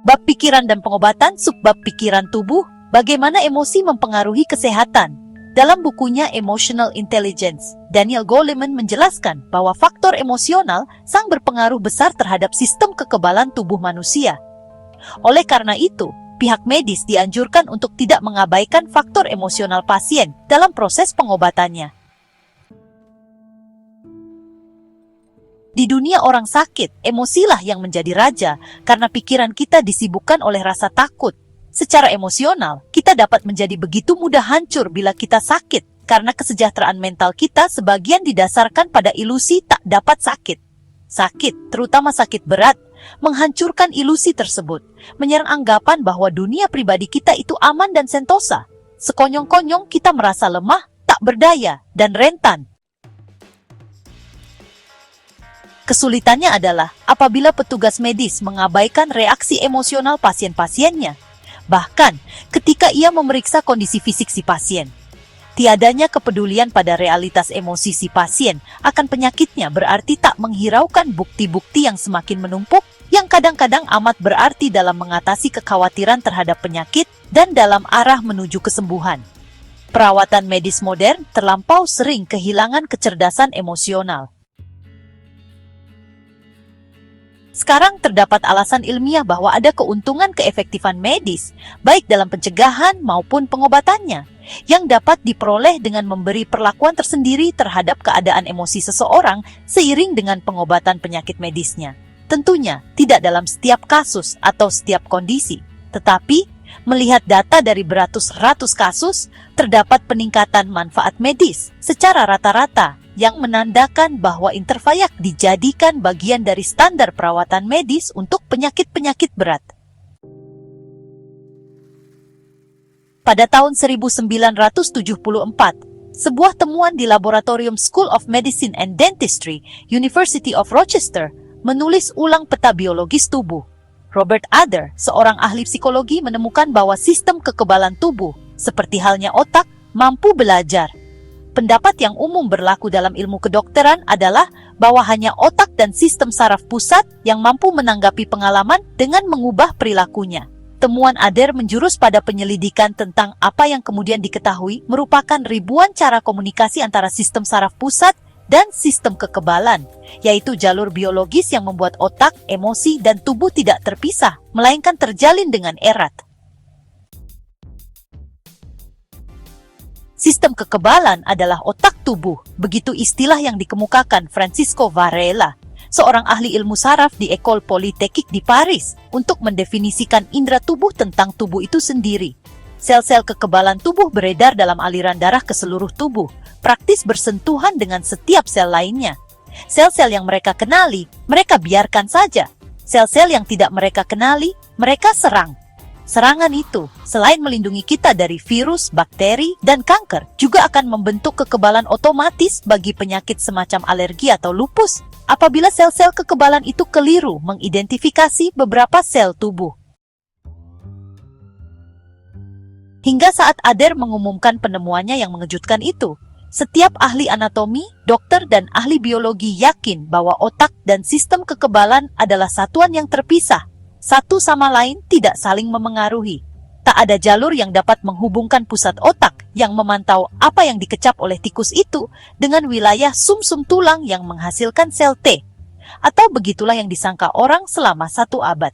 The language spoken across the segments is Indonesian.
Bab pikiran dan pengobatan, subbab pikiran tubuh, bagaimana emosi mempengaruhi kesehatan. Dalam bukunya Emotional Intelligence, Daniel Goleman menjelaskan bahwa faktor emosional sangat berpengaruh besar terhadap sistem kekebalan tubuh manusia. Oleh karena itu, pihak medis dianjurkan untuk tidak mengabaikan faktor emosional pasien dalam proses pengobatannya. Di dunia orang sakit, emosilah yang menjadi raja karena pikiran kita disibukkan oleh rasa takut. Secara emosional, kita dapat menjadi begitu mudah hancur bila kita sakit karena kesejahteraan mental kita sebagian didasarkan pada ilusi tak dapat sakit. Sakit, terutama sakit berat, menghancurkan ilusi tersebut, menyerang anggapan bahwa dunia pribadi kita itu aman dan sentosa. Sekonyong-konyong kita merasa lemah, tak berdaya, dan rentan. Kesulitannya adalah apabila petugas medis mengabaikan reaksi emosional pasien-pasiennya, bahkan ketika ia memeriksa kondisi fisik si pasien. Tiadanya kepedulian pada realitas emosi si pasien akan penyakitnya berarti tak menghiraukan bukti-bukti yang semakin menumpuk, yang kadang-kadang amat berarti dalam mengatasi kekhawatiran terhadap penyakit dan dalam arah menuju kesembuhan. Perawatan medis modern terlampau sering kehilangan kecerdasan emosional. Sekarang terdapat alasan ilmiah bahwa ada keuntungan keefektifan medis, baik dalam pencegahan maupun pengobatannya, yang dapat diperoleh dengan memberi perlakuan tersendiri terhadap keadaan emosi seseorang seiring dengan pengobatan penyakit medisnya. Tentunya tidak dalam setiap kasus atau setiap kondisi, tetapi melihat data dari beratus-ratus kasus, terdapat peningkatan manfaat medis secara rata-rata yang menandakan bahwa interfayak dijadikan bagian dari standar perawatan medis untuk penyakit-penyakit berat. Pada tahun 1974, sebuah temuan di Laboratorium School of Medicine and Dentistry, University of Rochester, menulis ulang peta biologis tubuh. Robert Adler, seorang ahli psikologi, menemukan bahwa sistem kekebalan tubuh, seperti halnya otak, mampu belajar. Pendapat yang umum berlaku dalam ilmu kedokteran adalah bahwa hanya otak dan sistem saraf pusat yang mampu menanggapi pengalaman dengan mengubah perilakunya. Temuan Adler menjurus pada penyelidikan tentang apa yang kemudian diketahui merupakan ribuan cara komunikasi antara sistem saraf pusat dan sistem kekebalan, yaitu jalur biologis yang membuat otak, emosi, dan tubuh tidak terpisah, melainkan terjalin dengan erat. Sistem kekebalan adalah otak tubuh, begitu istilah yang dikemukakan Francisco Varela, seorang ahli ilmu saraf di École Polytechnique di Paris, untuk mendefinisikan indera tubuh tentang tubuh itu sendiri. Sel-sel kekebalan tubuh beredar dalam aliran darah ke seluruh tubuh, praktis bersentuhan dengan setiap sel lainnya. Sel-sel yang mereka kenali, mereka biarkan saja. Sel-sel yang tidak mereka kenali, mereka serang. Serangan itu, selain melindungi kita dari virus, bakteri, dan kanker, juga akan membentuk kekebalan otomatis bagi penyakit semacam alergi atau lupus, apabila sel-sel kekebalan itu keliru mengidentifikasi beberapa sel tubuh. Hingga saat Adler mengumumkan penemuannya yang mengejutkan itu, setiap ahli anatomi, dokter, dan ahli biologi yakin bahwa otak dan sistem kekebalan adalah satuan yang terpisah, satu sama lain tidak saling memengaruhi. Tak ada jalur yang dapat menghubungkan pusat otak yang memantau apa yang dikecap oleh tikus itu dengan wilayah sumsum tulang yang menghasilkan sel T. Atau begitulah yang disangka orang selama 1 abad.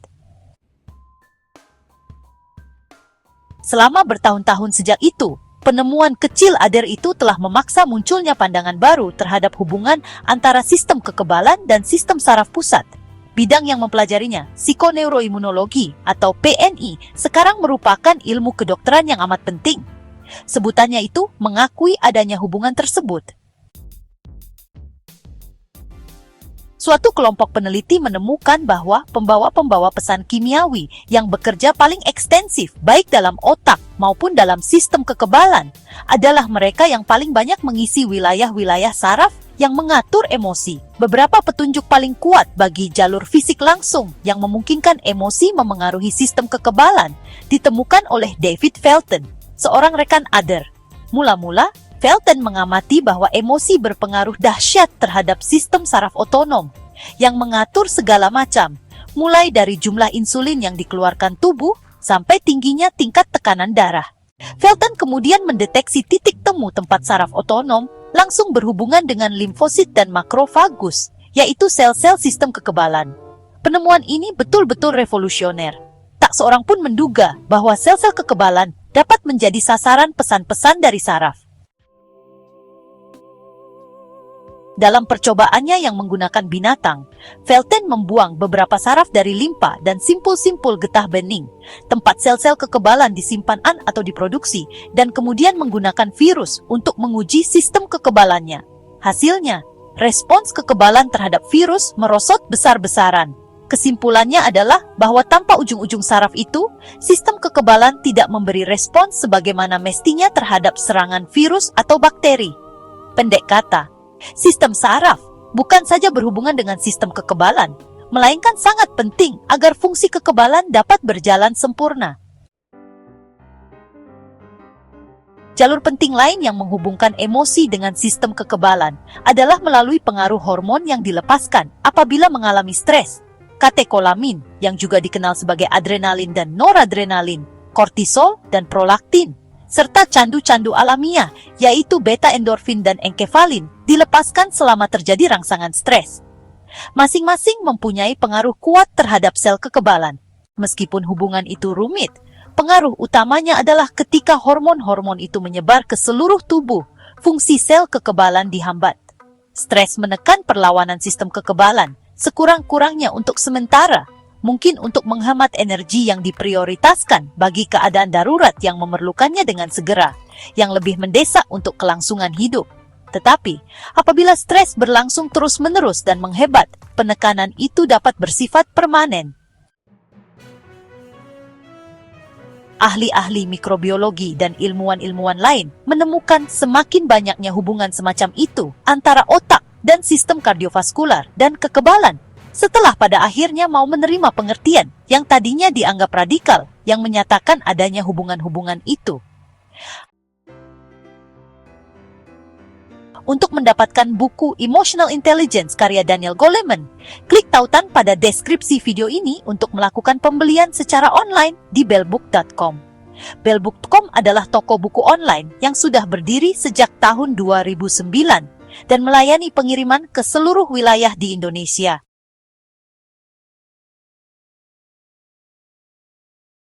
Selama bertahun-tahun sejak itu, penemuan kecil Adler itu telah memaksa munculnya pandangan baru terhadap hubungan antara sistem kekebalan dan sistem saraf pusat. Bidang yang mempelajarinya, psikoneuroimunologi atau PNI, sekarang merupakan ilmu kedokteran yang amat penting. Sebutannya itu mengakui adanya hubungan tersebut. Suatu kelompok peneliti menemukan bahwa pembawa-pembawa pesan kimiawi yang bekerja paling ekstensif baik dalam otak maupun dalam sistem kekebalan adalah mereka yang paling banyak mengisi wilayah-wilayah saraf yang mengatur emosi. Beberapa petunjuk paling kuat bagi jalur fisik langsung yang memungkinkan emosi memengaruhi sistem kekebalan ditemukan oleh David Felten, seorang rekan Adler. Mula-mula, Felten mengamati bahwa emosi berpengaruh dahsyat terhadap sistem saraf otonom yang mengatur segala macam, mulai dari jumlah insulin yang dikeluarkan tubuh sampai tingginya tingkat tekanan darah. Felton kemudian mendeteksi titik temu tempat saraf otonom langsung berhubungan dengan limfosit dan makrofagus, yaitu sel-sel sistem kekebalan. Penemuan ini betul-betul revolusioner. Tak seorang pun menduga bahwa sel-sel kekebalan dapat menjadi sasaran pesan-pesan dari saraf. Dalam percobaannya yang menggunakan binatang, Felton membuang beberapa saraf dari limpa dan simpul-simpul getah bening, tempat sel-sel kekebalan disimpan atau diproduksi, dan kemudian menggunakan virus untuk menguji sistem kekebalannya. Hasilnya, respons kekebalan terhadap virus merosot besar-besaran. Kesimpulannya adalah bahwa tanpa ujung-ujung saraf itu, sistem kekebalan tidak memberi respons sebagaimana mestinya terhadap serangan virus atau bakteri. Pendek kata, sistem saraf bukan saja berhubungan dengan sistem kekebalan, melainkan sangat penting agar fungsi kekebalan dapat berjalan sempurna. Jalur penting lain yang menghubungkan emosi dengan sistem kekebalan adalah melalui pengaruh hormon yang dilepaskan apabila mengalami stres. Katekolamin, yang juga dikenal sebagai adrenalin dan noradrenalin, kortisol dan prolaktin, serta candu-candu alamiah, yaitu beta-endorfin dan enkefalin, dilepaskan selama terjadi rangsangan stres. Masing-masing mempunyai pengaruh kuat terhadap sel kekebalan. Meskipun hubungan itu rumit, pengaruh utamanya adalah ketika hormon-hormon itu menyebar ke seluruh tubuh, fungsi sel kekebalan dihambat. Stres menekan perlawanan sistem kekebalan, sekurang-kurangnya untuk sementara, mungkin untuk menghemat energi yang diprioritaskan bagi keadaan darurat yang memerlukannya dengan segera, yang lebih mendesak untuk kelangsungan hidup. Tetapi, apabila stres berlangsung terus-menerus dan menghebat, penekanan itu dapat bersifat permanen. Ahli-ahli mikrobiologi dan ilmuwan-ilmuwan lain menemukan semakin banyaknya hubungan semacam itu antara otak dan sistem kardiovaskular dan kekebalan, setelah pada akhirnya mau menerima pengertian yang tadinya dianggap radikal yang menyatakan adanya hubungan-hubungan itu. Untuk mendapatkan buku Emotional Intelligence karya Daniel Goleman, klik tautan pada deskripsi video ini untuk melakukan pembelian secara online di bellbook.com. Bellbook.com adalah toko buku online yang sudah berdiri sejak tahun 2009 dan melayani pengiriman ke seluruh wilayah di Indonesia.